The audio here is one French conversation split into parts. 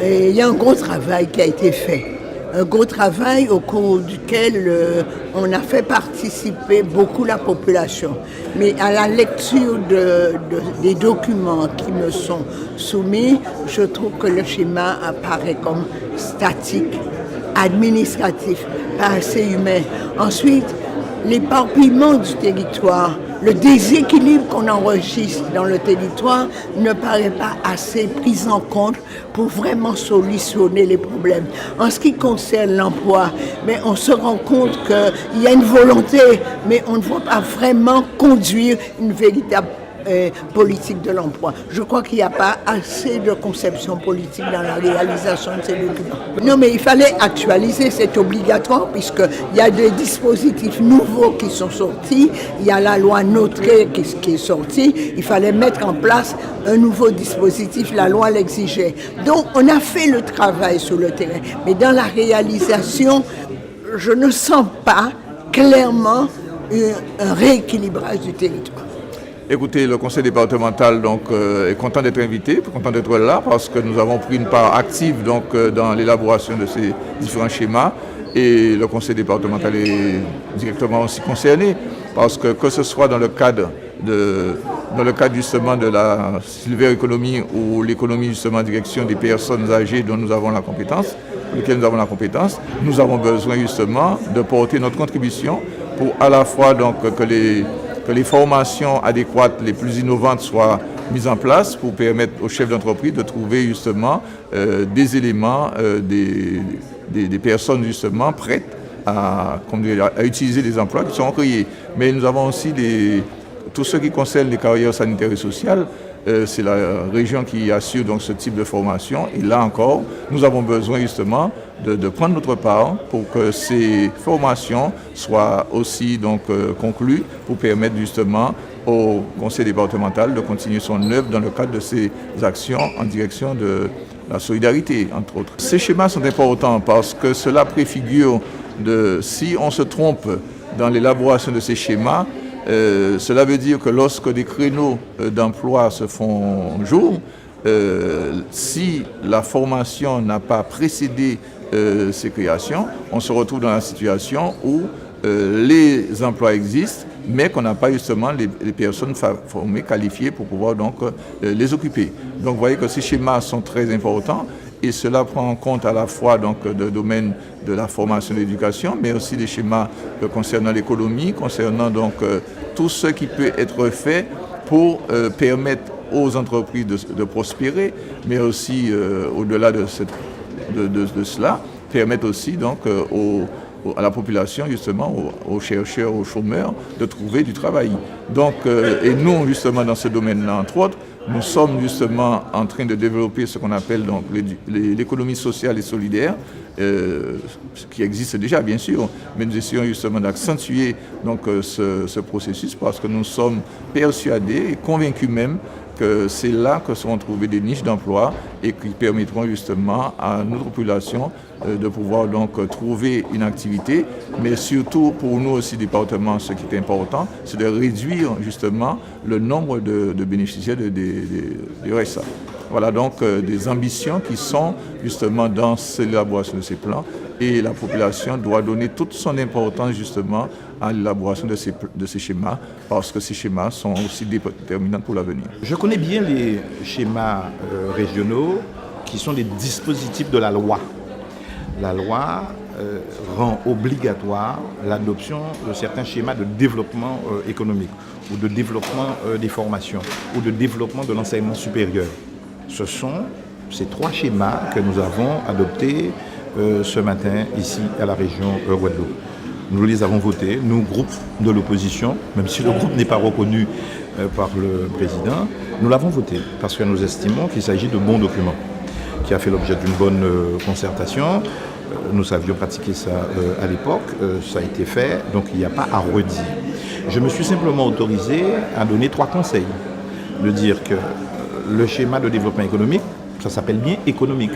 Et il y a un gros travail qui a été fait. Un gros travail au cours duquel on a fait participer beaucoup la population. Mais à la lecture des documents qui me sont soumis, je trouve que le schéma apparaît comme statique, administratif, pas assez humain. Ensuite, l'éparpillement du territoire, le déséquilibre qu'on enregistre dans le territoire ne paraît pas assez pris en compte pour vraiment solutionner les problèmes. En ce qui concerne l'emploi, mais on se rend compte qu'il y a une volonté, mais on ne voit pas vraiment conduire une véritable politique de l'emploi. Je crois qu'il n'y a pas assez de conception politique dans la réalisation de ces documents. Non, mais il fallait actualiser, c'est obligatoire, puisqu'il y a des dispositifs nouveaux qui sont sortis, il y a la loi Notré qui est sortie, il fallait mettre en place un nouveau dispositif, la loi l'exigeait. Donc, on a fait le travail sur le terrain, mais dans la réalisation, je ne sens pas clairement un rééquilibrage du territoire. Écoutez, le conseil départemental est content d'être invité, content d'être là parce que nous avons pris une part active dans l'élaboration de ces différents schémas et le conseil départemental est directement aussi concerné parce que ce soit dans le cadre justement de la silver economy ou l'économie justement en direction des personnes âgées dont nous avons la compétence, nous avons besoin justement de porter notre contribution pour à la fois que les formations adéquates, les plus innovantes soient mises en place pour permettre aux chefs d'entreprise de trouver justement des éléments, des personnes justement prêtes à utiliser les emplois qui seront créés. Mais nous avons aussi tout ce qui concerne les carrières sanitaires et sociales. C'est la région qui assure donc ce type de formation. Et là encore, nous avons besoin justement de prendre notre part pour que ces formations soient aussi conclues pour permettre justement au conseil départemental de continuer son œuvre dans le cadre de ces actions en direction de la solidarité, entre autres. Ces schémas sont importants parce que cela préfigure si on se trompe dans l'élaboration de ces schémas, cela veut dire que lorsque des créneaux d'emploi se font jour, si la formation n'a pas précédé ces créations, on se retrouve dans la situation où les emplois existent, mais qu'on n'a pas justement les personnes formées, qualifiées pour pouvoir les occuper. Donc vous voyez que ces schémas sont très importants. Et cela prend en compte à la fois le domaine de la formation et de l'éducation, mais aussi des schémas concernant l'économie, concernant tout ce qui peut être fait pour permettre aux entreprises de prospérer, mais aussi au-delà de cela, permettre aussi à la population, justement, aux chercheurs, aux chômeurs, de trouver du travail. Et nous, justement, dans ce domaine-là, entre autres, nous sommes justement en train de développer ce qu'on appelle l'économie sociale et solidaire, qui existe déjà bien sûr, mais nous essayons justement d'accentuer ce processus parce que nous sommes persuadés et convaincus même que c'est là que seront trouvées des niches d'emploi et qui permettront justement à notre population de pouvoir trouver une activité, mais surtout pour nous aussi département, ce qui est important, c'est de réduire justement le nombre de bénéficiaires du RSA. Voilà des ambitions qui sont justement dans l'élaboration de ces plans et la population doit donner toute son importance justement à l'élaboration de ces schémas parce que ces schémas sont aussi déterminants pour l'avenir. Je connais bien les schémas régionaux qui sont des dispositifs de la loi. La loi rend obligatoire l'adoption de certains schémas de développement économique ou de développement des formations ou de développement de l'enseignement supérieur. Ce sont ces trois schémas que nous avons adoptés ce matin ici à la région Guadeloupe. Nous les avons votés, nous, groupe de l'opposition, même si le groupe n'est pas reconnu par le président, nous l'avons voté parce que nous estimons qu'il s'agit de bons documents, qui a fait l'objet d'une bonne concertation. Nous savions pratiquer ça à l'époque, ça a été fait, donc il n'y a pas à redire. Je me suis simplement autorisé à donner 3 conseils. De dire que le schéma de développement économique, ça s'appelle bien économique.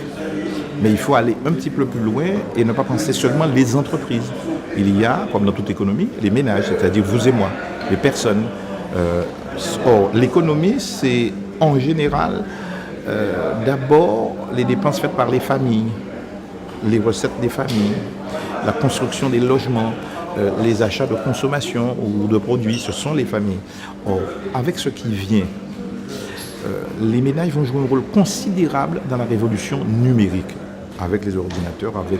Mais il faut aller un petit peu plus loin et ne pas penser seulement les entreprises. Il y a, comme dans toute économie, les ménages, c'est-à-dire vous et moi, les personnes. Or, l'économie, c'est en général D'abord, les dépenses faites par les familles, les recettes des familles, la construction des logements, les achats de consommation ou de produits, ce sont les familles. Or, avec ce qui vient, les ménages vont jouer un rôle considérable dans la révolution numérique, avec les ordinateurs, avec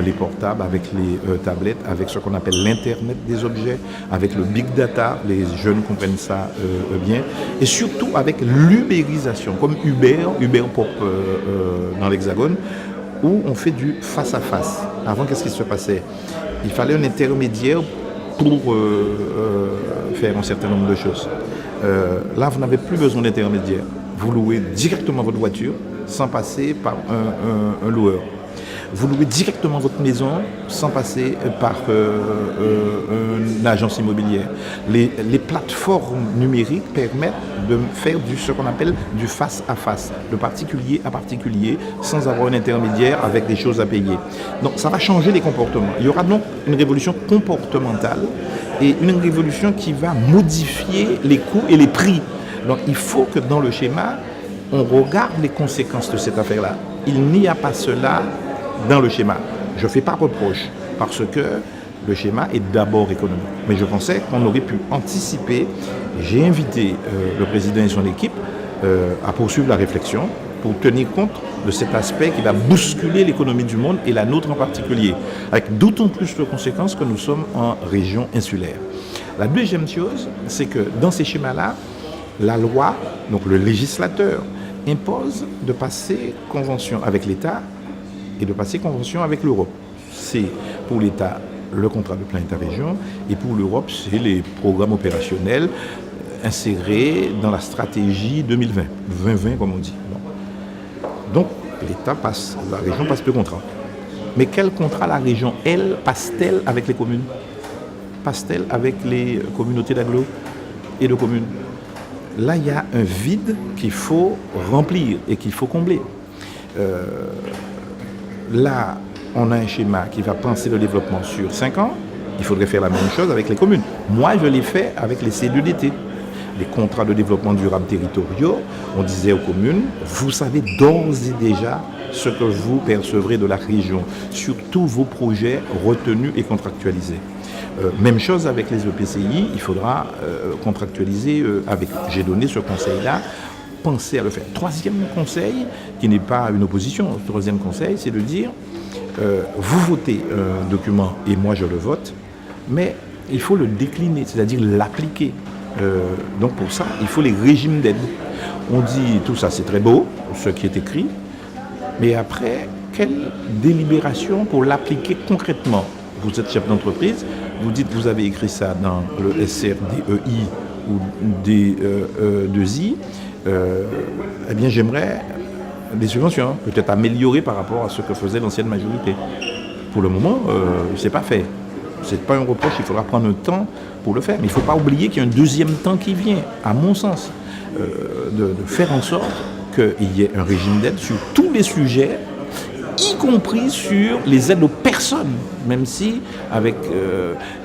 les portables, avec les tablettes, avec ce qu'on appelle l'Internet des objets, avec le big data, les jeunes comprennent ça bien, et surtout avec l'ubérisation, comme Uber Pop dans l'Hexagone, où on fait du face-à-face. Avant, qu'est-ce qui se passait? Il fallait un intermédiaire pour faire un certain nombre de choses. Là, vous n'avez plus besoin d'intermédiaire. Vous louez directement votre voiture sans passer par un loueur. Vous louez directement votre maison sans passer par une agence immobilière. Les plateformes numériques permettent de faire ce qu'on appelle du face-à-face, de particulier à particulier, sans avoir un intermédiaire avec des choses à payer. Donc ça va changer les comportements. Il y aura donc une révolution comportementale et une révolution qui va modifier les coûts et les prix. Donc il faut que dans le schéma, on regarde les conséquences de cette affaire-là. Il n'y a pas cela dans le schéma. Je ne fais pas reproche parce que le schéma est d'abord économique. Mais je pensais qu'on aurait pu anticiper. J'ai invité le président et son équipe à poursuivre la réflexion pour tenir compte de cet aspect qui va bousculer l'économie du monde et la nôtre en particulier, avec d'autant plus de conséquences que nous sommes en région insulaire. La deuxième chose, c'est que dans ces schémas-là, la loi, donc le législateur, impose de passer convention avec l'État et de passer convention avec l'Europe. C'est pour l'État le contrat de plan État-région et pour l'Europe, c'est les programmes opérationnels insérés dans la stratégie 2020, 2020 comme on dit. Donc l'État passe, la région passe le contrat. Mais quel contrat la région, elle, passe-t-elle avec les communes? Passe-t-elle avec les communautés d'agglo et de communes? Là, il y a un vide qu'il faut remplir et qu'il faut combler. Là, on a un schéma qui va penser le développement sur 5 ans. Il faudrait faire la même chose avec les communes. Moi, je l'ai fait avec les C2DT, les contrats de développement durable territoriaux. On disait aux communes, vous savez d'ores et déjà ce que vous percevrez de la région sur tous vos projets retenus et contractualisés. Même chose avec les EPCI, il faudra contractualiser avec eux. J'ai donné ce conseil-là, pensez à le faire. Troisième conseil, qui n'est pas une opposition, le troisième conseil, c'est de dire, vous votez un document et moi je le vote, mais il faut le décliner, c'est-à-dire l'appliquer. Donc pour ça, il faut les régimes d'aide. On dit tout ça, c'est très beau, ce qui est écrit, mais après, quelle délibération pour l'appliquer concrètement? Vous êtes chef d'entreprise, vous dites que vous avez écrit ça dans le SRDEI ou D2I, eh bien j'aimerais des subventions, peut-être améliorées par rapport à ce que faisait l'ancienne majorité. Pour le moment, ce n'est pas fait. Ce n'est pas un reproche, il faudra prendre un temps pour le faire. Mais il ne faut pas oublier qu'il y a un deuxième temps qui vient, à mon sens, de faire en sorte qu'il y ait un régime d'aide sur tous les sujets, y compris sur les aides aux personnes, même si, avec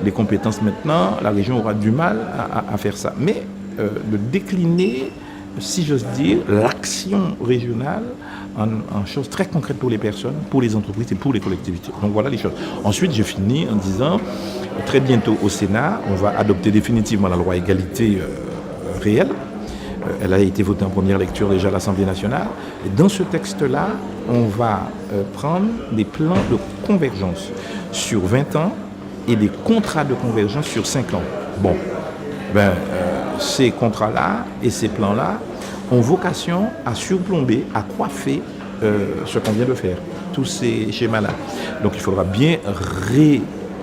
les compétences maintenant, la région aura du mal à faire ça. Mais de décliner, si j'ose dire, l'action régionale en choses très concrètes pour les personnes, pour les entreprises et pour les collectivités. Donc voilà les choses. Ensuite, je finis en disant, très bientôt au Sénat, on va adopter définitivement la loi égalité réelle. Elle a été votée en première lecture déjà à l'Assemblée nationale. Et dans ce texte-là, on va prendre des plans de convergence sur 20 ans et des contrats de convergence sur 5 ans. Bon, ces contrats-là et ces plans-là ont vocation à surplomber, à coiffer ce qu'on vient de faire, tous ces schémas-là. Donc il faudra bien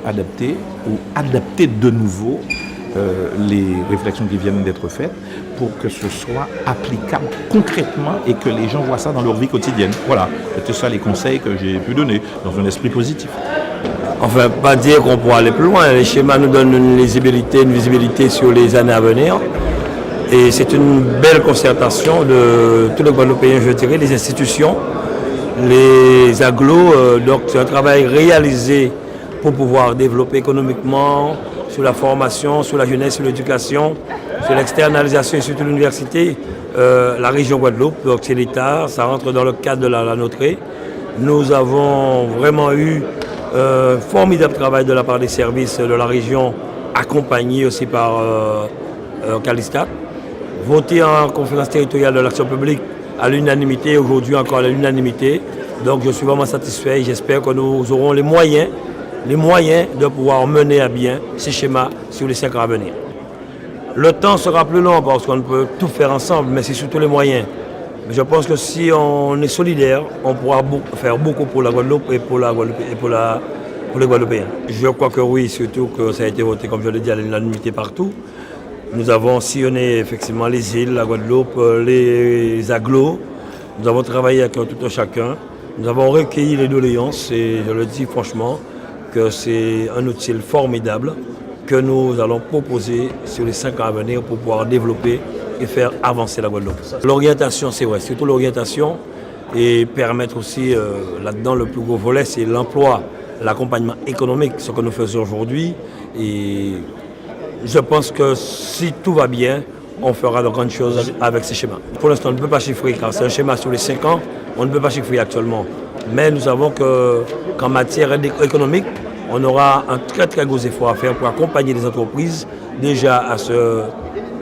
réadapter ou adapter de nouveau les réflexions qui viennent d'être faites pour que ce soit applicable concrètement et que les gens voient ça dans leur vie quotidienne. Voilà, c'était ça les conseils que j'ai pu donner dans un esprit positif. Enfin, pas dire qu'on pourra aller plus loin. Les schémas nous donnent une visibilité sur les années à venir. Et c'est une belle concertation de tous les Guadeloupéens, je dirais, les institutions, les agglos. Donc c'est un travail réalisé pour pouvoir développer économiquement, sur la formation, sur la jeunesse, sur l'éducation, sur l'externalisation et surtout l'université, la région Guadeloupe, donc c'est l'État, ça rentre dans le cadre de la Nôtrée. Nous avons vraiment eu un formidable travail de la part des services de la région, accompagné aussi par Calistat, voté en conférence territoriale de l'action publique à l'unanimité, aujourd'hui encore à l'unanimité. Donc je suis vraiment satisfait et j'espère que nous aurons les moyens de pouvoir mener à bien ces schémas sur les 5 ans à venir. Le temps sera plus long parce qu'on ne peut tout faire ensemble, mais c'est surtout les moyens. Je pense que si on est solidaire, on pourra faire beaucoup pour la Guadeloupe et pour les Guadeloupéens. Je crois que oui, surtout que ça a été voté, comme je l'ai dit, à l'unanimité partout. Nous avons sillonné effectivement les îles, la Guadeloupe, les agglos. Nous avons travaillé avec tout un chacun. Nous avons recueilli les doléances et je le dis franchement que c'est un outil formidable que nous allons proposer sur les 5 ans à venir pour pouvoir développer et faire avancer la Guadeloupe. L'orientation, c'est vrai, surtout l'orientation et permettre aussi, là-dedans, le plus gros volet, c'est l'emploi, l'accompagnement économique, ce que nous faisons aujourd'hui. Et je pense que si tout va bien, on fera de grandes choses avec ces schémas. Pour l'instant, on ne peut pas chiffrer, car c'est un schéma sur les 5 ans, on ne peut pas chiffrer actuellement. Mais nous savons qu'en matière économique, on aura un très très gros effort à faire pour accompagner les entreprises déjà à se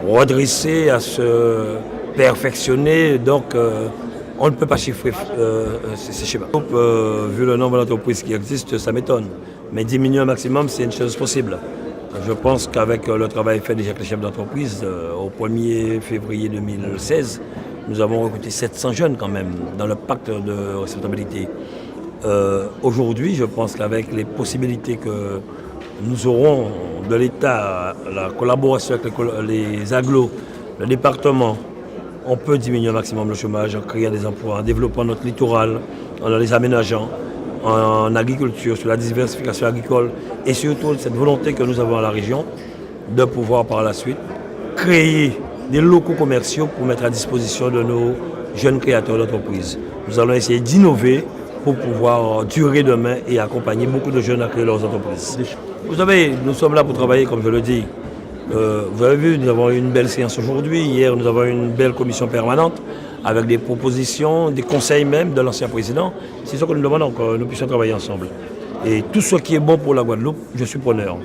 redresser, à se perfectionner. Donc on ne peut pas chiffrer ces schémas. Vu le nombre d'entreprises qui existent, ça m'étonne. Mais diminuer un maximum, c'est une chose possible. Je pense qu'avec le travail fait déjà avec les chefs d'entreprise, au 1er février 2016, nous avons recruté 700 jeunes quand même dans le pacte de responsabilité. Aujourd'hui, je pense qu'avec les possibilités que nous aurons de l'État, la collaboration avec les agglos, le département, on peut diminuer au maximum le chômage en créant des emplois, en développant notre littoral, en les aménageant, en agriculture, sur la diversification agricole et surtout cette volonté que nous avons à la région de pouvoir par la suite créer des locaux commerciaux pour mettre à disposition de nos jeunes créateurs d'entreprises. Nous allons essayer d'innover pour pouvoir durer demain et accompagner beaucoup de jeunes à créer leurs entreprises. Vous savez, nous sommes là pour travailler, comme je le dis. Vous avez vu, nous avons eu une belle séance aujourd'hui. Hier, nous avons eu une belle commission permanente avec des propositions, des conseils même de l'ancien président. C'est ce que nous demandons, que nous puissions travailler ensemble. Et tout ce qui est bon pour la Guadeloupe, je suis preneur.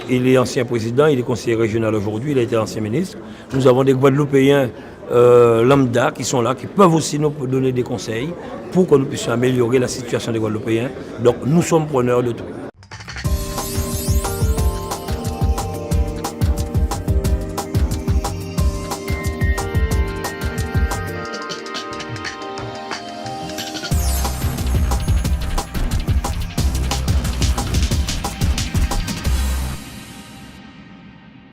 Il est ancien président, il est conseiller régional aujourd'hui, il a été ancien ministre. Nous avons des Guadeloupéens lambda qui sont là, qui peuvent aussi nous donner des conseils pour que nous puissions améliorer la situation des Guadeloupéens. Donc nous sommes preneurs de tout.